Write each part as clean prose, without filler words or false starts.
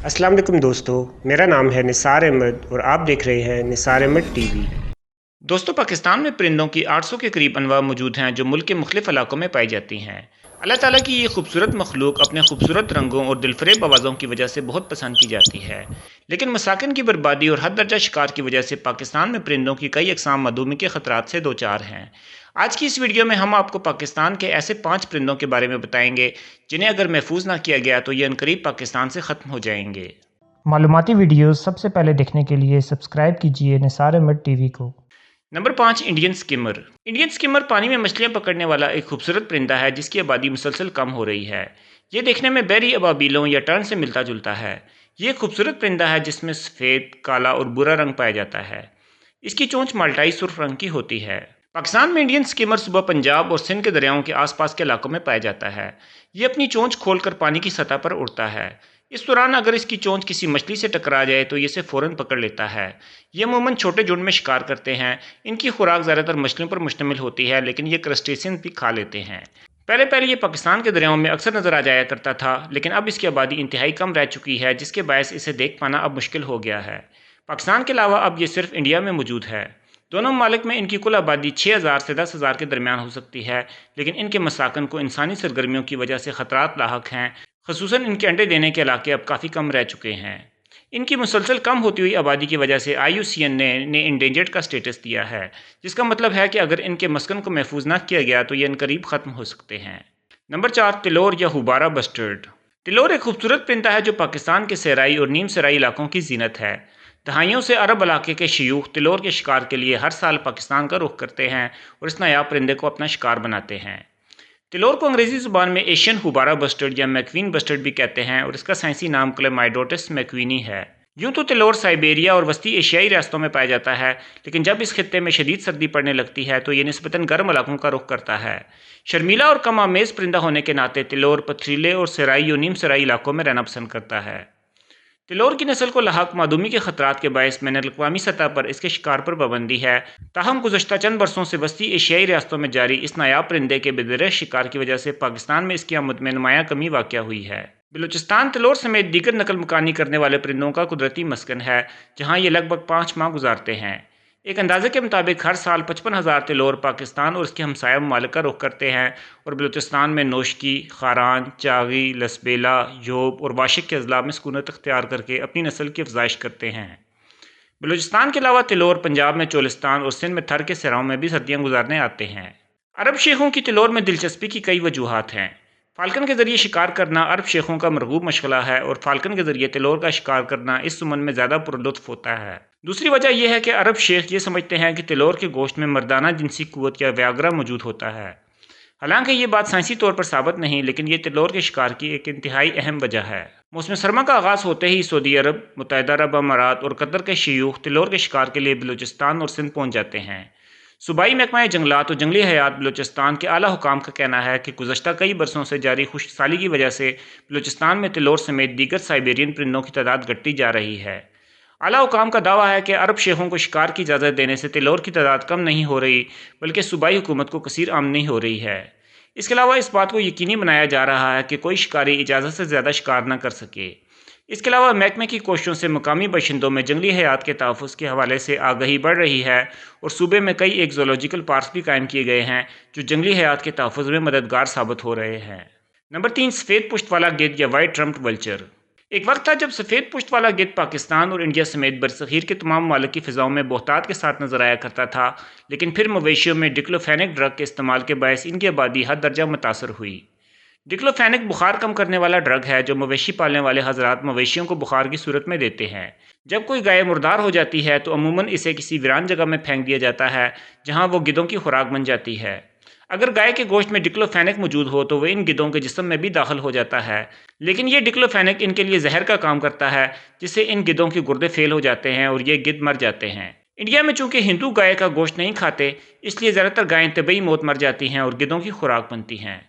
अस्सलाम वालेकुम दोस्तों, मेरा नाम है निसार अहमद और आप देख रहे हैं निसार अहमद टीवी। दोस्तों, पाकिस्तान में परिंदों की 800 के करीब अनवा मौजूद हैं जो मुल्क के मुख्तलिफ इलाकों में पाई जाती हैं। अल्लाह ताला की ये खूबसूरत मखलूक अपने खूबसूरत रंगों और दिलफरेब आवाज़ों की वजह से बहुत पसंद की जाती है, लेकिन मसाकिन की बर्बादी और हद दर्जा शिकार की वजह से पाकिस्तान में परिंदों की कई अकसाम मदूमी के खतरात से दो चार हैं। आज की इस वीडियो में हम आपको पाकिस्तान के ऐसे 5 परिंदों के बारे में बताएंगे जिन्हें अगर महफूज ना किया गया तो ये अनकरीब पाकिस्तान से ख़त्म हो जाएंगे। मालूमाती वीडियोस सबसे पहले देखने के लिए सब्सक्राइब कीजिए निसार अहमद टीवी को। Number 5, Indian skimmer. Indian skimmer पानी में मछलियां पकड़ने वाला एक खूबसूरत परिंदा है जिसकी आबादी मुसलसल कम हो रही है। ये देखने में बहरी अबाबीलों या टर्न से मिलता जुलता है। ये खूबसूरत परिंदा है जिसमें सफ़ेद, काला और भूरा रंग पाया जाता है। इसकी चोंच माल्टाई सुर्ख रंग की होती है। पाकिस्तान में इंडियन स्किमर सुबह पंजाब और सिंध के दरियाओं के आसपास के इलाकों में पाया जाता है। ये अपनी चोंच खोलकर पानी की सतह पर उड़ता है। इस दौरान अगर इसकी चोंच किसी मछली से टकरा जाए तो ये इसे फ़ौरन पकड़ लेता है। ये अमूमन छोटे झुंड में शिकार करते हैं। इनकी खुराक ज़्यादातर मछलियों पर मुश्तमिल होती है, लेकिन ये क्रस्टेशियन भी खा लेते हैं। पहले पहले ये पाकिस्तान के दरियाओं में अक्सर नज़र आ जाया करता था, लेकिन अब इसकी आबादी इंतहाई कम रह चुकी है, जिसके बायस इसे देख पाना अब मुश्किल हो गया है। पाकिस्तान के अलावा अब ये सिर्फ इंडिया में मौजूद है। दोनों ममालिक में इनकी कुल आबादी 6000 से 10,000 के दरमियान हो सकती है, लेकिन इनके मसाकन को इंसानी सरगर्मियों की वजह से ख़तरात लाहक हैं। ख़ुसूसन इनके अंडे देने के इलाके अब काफ़ी कम रह चुके हैं। इनकी मुसलसल कम होती हुई आबादी की वजह से IUCN ने इंडेंजर्ड का स्टेटस दिया है, जिसका मतलब है कि अगर इनके मस्कन को महफूज न किया गया तो ये अनकरीब ख़त्म हो सकते हैं। नंबर 4, तिलोर या हुबारा बस्टर्ड। तिलोर एक खूबसूरत परिंदा है जो पाकिस्तान के सहराई और नीम सहराई इलाकों की जीनत है। दहाइयों से अरब इलाके के शयूख तिलोर के शिकार के लिए हर साल पाकिस्तान का रुख करते हैं और इस नायाब परिंदे को अपना शिकार बनाते हैं। तिलोर को अंग्रेज़ी ज़ुबान में एशियन हुबारा बस्टर्ड या मैक्वीन बस्टर्ड भी कहते हैं और इसका साइंसी नाम क्लेमाइडोटिस मैक्वीनी है। यूँ तो तिलोर साइबेरिया और वस्ती एशियाई रियासतों में पाया जाता है, लेकिन जब इस खित्ते में शदीद सर्दी पड़ने लगती है तो ये निस्बतन गर्म इलाकों का रुख करता है। शर्मीला और कम आमेज़ परिंदा होने के नाते तिलोर पथरीले और सराई और नीम सराई इलाकों में रहना पसंद करता है। तिलोर की नस्ल को लाहक मादूमी के खतरात के बायस बैनुल-अक़वामी सतह पर इसके शिकार पर पाबंदी है। ताहम गुज़श्ता चंद बरसों से वस्ती एशियाई रियासतों में जारी इस नायाब परिंदे के बेदरह शिकार की वजह से पाकिस्तान में इसकी आमद में नुमायाँ कमी वाक़या हुई है। बलूचिस्तान तिलोर समेत दीगर नकल मकानी करने वाले परिंदों का कुदरती मस्कन है, जहाँ ये लगभग 5 माह गुजारते हैं। एक अंदाजे के मुताबिक हर साल 55,000 तिलोर पाकिस्तान और उसके हमसाया ममालिक का रुख करते हैं और बलूचिस्तान में नोशकी, खारान, चागी, लसबेला, योब और वाशिक के अजला में सुकूनत अख्तियार करके अपनी नस्ल की अफजाइश करते हैं। बलूचिस्तान के अलावा तिलोर पंजाब में चोलिस्तान और सिंध में थर के सहराओं में भी सर्दियाँ गुजारने आते हैं। अरब शेखों की तिलोर में दिलचस्पी की कई वजूहात हैं। फाल्कन के ज़रिए शिकार करना अरब शेखों का मरगूब मशगला है और फाल्कन के ज़रिए तिलोर का शिकार करना इस सुमन में ज़्यादा पुरलुत्फ होता है। दूसरी वजह यह है कि अरब शेख ये समझते हैं कि तिलोर के गोश्त में मर्दाना जिनसी कुव्वत या व्याग्रा मौजूद होता है। हालांकि ये बात साइंसी तौर पर साबित नहीं, लेकिन ये तिलोर के शिकार की एक इंतहाई अहम वजह है। मौसम सरमा का आगाज़ होते ही सऊदी अरब, मुत्तहिदा अरब अमारात और कतर के शयूख तिलोर के शिकार के लिए बलूचिस्तान और सिंध पहुँच जाते हैं। सूबाई महकमा जंगलात और जंगली हयात बलूचिस्तान के आला हुकाम का कहना है कि गुज़श्ता कई बरसों से जारी खुशहाली की वजह से बलूचिस्तान में तिलोर समेत दीगर साइबेरियन परिंदों की तादाद घटती जा रही है। आला हुकाम का दावा है कि अरब शेखों को शिकार की इजाज़त देने से तिलोर की तादाद कम नहीं हो रही, बल्कि सूबाई हुकूमत को कसीर आमदनी हो रही है। इसके अलावा इस बात को यकीनी बनाया जा रहा है कि कोई शिकारी इजाज़त से ज़्यादा शिकार न कर सके। इसके अलावा महकमे की कोशिशों से मुकामी बाशिंदों में जंगली हयात के तहफ़्फ़ुज़ के हवाले से आगाही बढ़ रही है और सूबे में कई एक ज़ूलॉजिकल पार्क्स भी कायम किए गए हैं जो जंगली हयात के तहफ़्फ़ुज़ में मददगार साबित हो रहे हैं। नंबर 3, सफ़ेद पुश्त वाला गिद्ध या वाइट ट्रम्प्ड वल्चर। एक वक्त था जब सफ़ेद पुश्त वाला गिद्ध पाकिस्तान और इंडिया समेत बरसग़ीर के तमाम ममालिक की फ़िज़ाओं में बोहतात के साथ नज़र आया करता था, लेकिन फिर मवेशियों में डिक्लोफेनेक ड्रग के इस्तेमाल के बायस इनकी आबादी हद दर्जा मुतासर हुई। डिक्लोफेनेक बुखार कम करने वाला ड्रग है जो मवेशी पालने वाले हजरात मवेशियों को बुखार की सूरत में देते हैं। जब कोई गाय मुर्दार हो जाती है तो अमूमन इसे किसी वीरान जगह में फेंक दिया जाता है जहां वो गिद्धों की खुराक बन जाती है। अगर गाय के गोश्त में डिक्लोफेनेक मौजूद हो तो वह इन गिद्धों के जिस्म में भी दाखिल हो जाता है, लेकिन ये डिक्लोफेनेक इनके लिए जहर का काम करता है, जिससे इन गिद्धों के गुर्दे फेल हो जाते हैं और ये गिद्ध मर जाते हैं। इंडिया में चूंकि हिंदू गाय का गोश्त नहीं खाते, इसलिए ज़्यादातर गायें तबई मौत मर जाती हैं और गिद्धों की खुराक बनती हैं।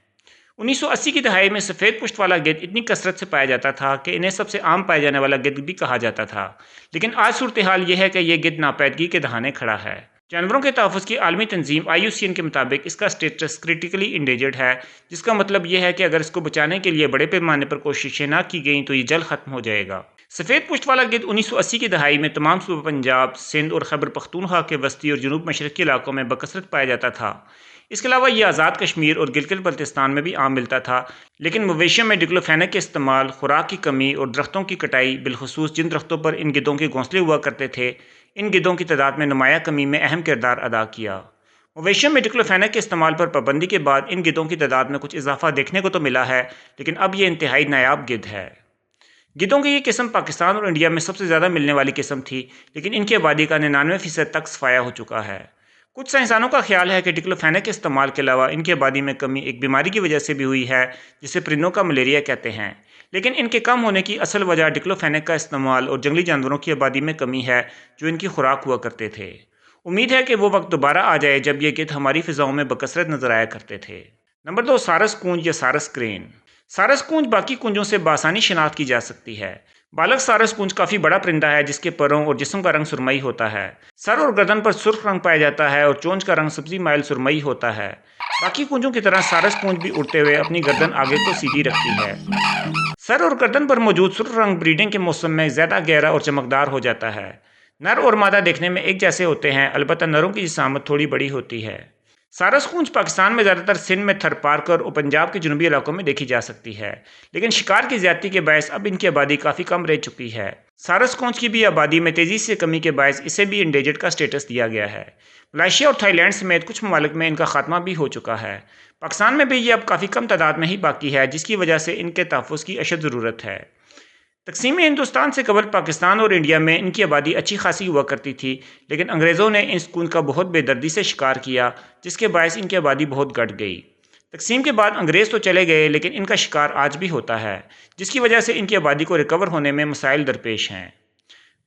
1980 की दहाई में सफ़ेद पुश्त वाला गिद्ध इतनी कसरत से पाया जाता था कि इन्हें सबसे आम पाया जाने वाला गिद्ध भी कहा जाता था, लेकिन आज सूरत हाल यह है कि यह गिद्ध नापैदगी के दहाने खड़ा है। जानवरों के तहफ़्फ़ुज़ की आलमी तंजीम IUCN के मुताबिक इसका स्टेटस क्रिटिकली इंडेंजर्ड है, जिसका मतलब यह है कि अगर इसको बचाने के लिए बड़े पैमाने पर कोशिशें ना की गई तो ये जल्द ख़त्म हो जाएगा। سفید پشت والا گدھ 1980 کی دہائی میں تمام صوبہ پنجاب، سندھ اور خیبر پختونخوا کے وسطی اور جنوب مشرقی علاقوں میں بکثرت پایا جاتا تھا۔ اس کے علاوہ یہ آزاد کشمیر اور گلگت بلتستان میں بھی عام ملتا تھا، لیکن مویشیوں میں ڈکلوفیناک کے استعمال، خوراک کی کمی اور درختوں کی کٹائی، بالخصوص جن درختوں پر ان گدھوں کے گھونسلے ہوا کرتے تھے، ان گدھوں کی تعداد میں نمایاں کمی میں اہم کردار ادا کیا۔ مویشیوں میں ڈکلوفیناک کے استعمال پر پابندی کے بعد ان گدھوں کی تعداد میں کچھ اضافہ دیکھنے کو تو ملا ہے، لیکن اب یہ انتہائی نایاب گدھ ہے۔ گدھوں کی یہ قسم پاکستان اور انڈیا میں سب سے زیادہ ملنے والی قسم تھی، لیکن ان کی آبادی کا 99% تک صفایا ہو چکا ہے۔ کچھ سائنسدانوں کا خیال ہے کہ ڈکلوفیناک کے استعمال کے علاوہ ان کی آبادی میں کمی ایک بیماری کی وجہ سے بھی ہوئی ہے جسے پرندوں کا ملیریا کہتے ہیں، لیکن ان کے کم ہونے کی اصل وجہ ڈکلوفیناک کا استعمال اور جنگلی جانوروں کی آبادی میں کمی ہے جو ان کی خوراک ہوا کرتے تھے۔ امید ہے کہ وہ وقت دوبارہ آ جائے جب یہ گدھ ہماری فضاؤں میں بکثرت نظر آیا کرتے تھے۔ نمبر 2، سارس کونج یا سارس کرین۔ سارس کونج باقی کونجوں سے بآسانی شناخت کی جا سکتی ہے۔ بالغ سارس کونج کافی بڑا پرندہ ہے جس کے پروں اور جسم کا رنگ سرمئی ہوتا ہے۔ سر اور گردن پر سرخ رنگ پایا جاتا ہے اور چونچ کا رنگ سبزی مائل سرمئی ہوتا ہے۔ باقی کونجوں کی طرح سارس کونج بھی اڑتے ہوئے اپنی گردن آگے کو سیدھی رکھتی ہے۔ سر اور گردن پر موجود سرخ رنگ بریڈنگ کے موسم میں زیادہ گہرا اور چمکدار ہو جاتا ہے۔ نر اور مادہ دیکھنے میں ایک جیسے ہوتے ہیں، البتہ نروں کی جسامت تھوڑی بڑی ہوتی ہے۔ سارس کونج پاکستان میں زیادہ تر سندھ میں تھر پارکر اور پنجاب کے جنوبی علاقوں میں دیکھی جا سکتی ہے، لیکن شکار کی زیادتی کے باعث اب ان کی آبادی کافی کم رہ چکی ہے۔ سارس کونج کی بھی آبادی میں تیزی سے کمی کے باعث اسے بھی انڈیجرڈ کا سٹیٹس دیا گیا ہے۔ ملائیشیا اور تھائی لینڈ سمیت کچھ ممالک میں ان کا خاتمہ بھی ہو چکا ہے۔ پاکستان میں بھی یہ اب کافی کم تعداد میں ہی باقی ہے، جس کی وجہ سے ان کے تحفظ کی اشد ضرورت ہے۔ تقسیم ہندوستان سے قبل پاکستان اور انڈیا میں ان کی آبادی اچھی خاصی ہوا کرتی تھی، لیکن انگریزوں نے اس کونج کا بہت بے دردی سے شکار کیا، جس کے باعث ان کی آبادی بہت گھٹ گئی۔ تقسیم کے بعد انگریز تو چلے گئے، لیکن ان کا شکار آج بھی ہوتا ہے، جس کی وجہ سے ان کی آبادی کو ریکور ہونے میں مسائل درپیش ہیں۔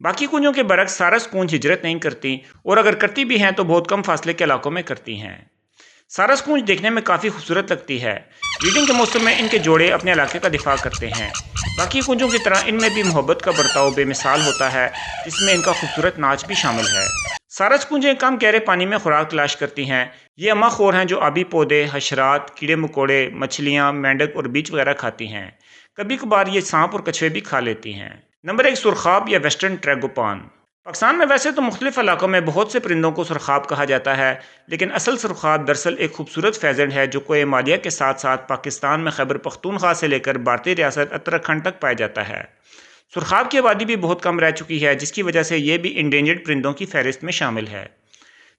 باقی کونجوں کے برعکس سارس کونج ہجرت نہیں کرتی، اور اگر کرتی بھی ہیں تو بہت کم فاصلے کے علاقوں میں کرتی ہیں۔ سارس کونج دیکھنے میں کافی خوبصورت لگتی ہے۔ بریڈنگ کے موسم میں ان کے جوڑے اپنے علاقے کا دفاع کرتے ہیں۔ باقی کونجوں کی طرح ان میں بھی محبت کا برتاؤ بے مثال ہوتا ہے، جس میں ان کا خوبصورت ناچ بھی شامل ہے۔ سارس کونجیں کم گہرے پانی میں خوراک تلاش کرتی ہیں۔ یہ اماں خور ہیں جو آبی پودے، حشرات، کیڑے مکوڑے، مچھلیاں، مینڈک اور بیج وغیرہ کھاتی ہیں۔ کبھی کبھار یہ سانپ اور کچھوے بھی کھا لیتی ہیں۔ نمبر 1، سرخاب یا ویسٹرن ٹریگوپان۔ پاکستان میں ویسے تو مختلف علاقوں میں بہت سے پرندوں کو سرخاب کہا جاتا ہے، لیکن اصل سرخاب دراصل ایک خوبصورت فیزنٹ ہے جو کوہ مالیہ کے ساتھ ساتھ پاکستان میں خیبر پختونخوا سے لے کر بھارتی ریاست اتراکھنڈ تک پایا جاتا ہے۔ سرخاب کی آبادی بھی بہت کم رہ چکی ہے، جس کی وجہ سے یہ بھی انڈینجرڈ پرندوں کی فہرست میں شامل ہے۔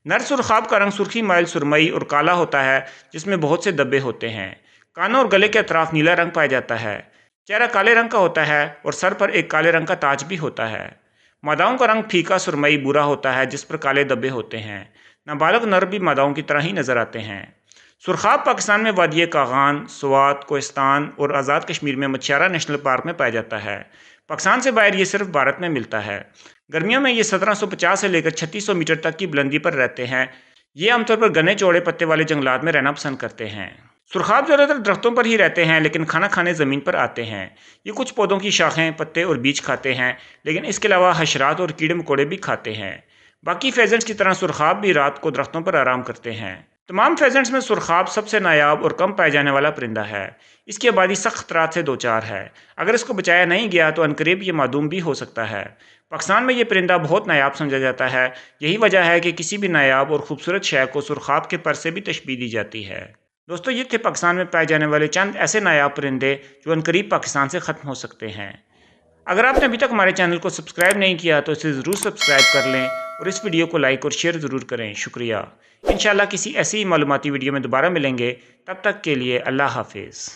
نر سرخاب کا رنگ سرخی مائل سرمئی اور کالا ہوتا ہے، جس میں بہت سے دبے ہوتے ہیں۔ کانوں اور گلے کے اطراف نیلا رنگ پایا جاتا ہے۔ چہرہ کالے رنگ کا ہوتا ہے اور سر پر ایک کالے رنگ کا تاج بھی ہوتا ہے۔ ماداؤں کا رنگ پھیکا سرمئی بھورا ہوتا ہے، جس پر کالے دبے ہوتے ہیں۔ نابالغ نر بھی ماداؤں کی طرح ہی نظر آتے ہیں۔ سرخاب پاکستان میں وادی کاغان، سوات، کوہستان اور آزاد کشمیر میں مچھیارا نیشنل پارک میں پایا جاتا ہے۔ پاکستان سے باہر یہ صرف بھارت میں ملتا ہے۔ گرمیوں میں یہ 1750 سے لے کر 3600 میٹر تک کی بلندی پر رہتے ہیں۔ یہ عام طور پر گھنے چوڑے پتے والے جنگلات میں رہنا پسند کرتے ہیں۔ سرخاب زیادہ تر درختوں پر ہی رہتے ہیں، لیکن کھانا کھانے زمین پر آتے ہیں۔ یہ کچھ پودوں کی شاخیں، پتے اور بیج کھاتے ہیں، لیکن اس کے علاوہ حشرات اور کیڑے مکوڑے بھی کھاتے ہیں۔ باقی فیزنٹس کی طرح سرخاب بھی رات کو درختوں پر آرام کرتے ہیں۔ تمام فیزنٹس میں سرخاب سب سے نایاب اور کم پائے جانے والا پرندہ ہے۔ اس کی آبادی سخت خطرات سے دوچار ہے۔ اگر اس کو بچایا نہیں گیا تو عنقریب یہ معدوم بھی ہو سکتا ہے۔ پاکستان میں یہ پرندہ بہت نایاب سمجھا جاتا ہے۔ یہی وجہ ہے کہ کسی بھی نایاب اور خوبصورت شے کو سرخاب کے پر سے بھی تشبیہ دی جاتی ہے۔ دوستو، یہ تھے پاکستان میں پائے جانے والے چند ایسے نایاب پرندے جو عنقریب پاکستان سے ختم ہو سکتے ہیں۔ اگر آپ نے ابھی تک ہمارے چینل کو سبسکرائب نہیں کیا تو اسے ضرور سبسکرائب کر لیں اور اس ویڈیو کو لائک اور شیئر ضرور کریں۔ شکریہ۔ انشاءاللہ کسی ایسی معلوماتی ویڈیو میں دوبارہ ملیں گے۔ تب تک کے لیے اللہ حافظ۔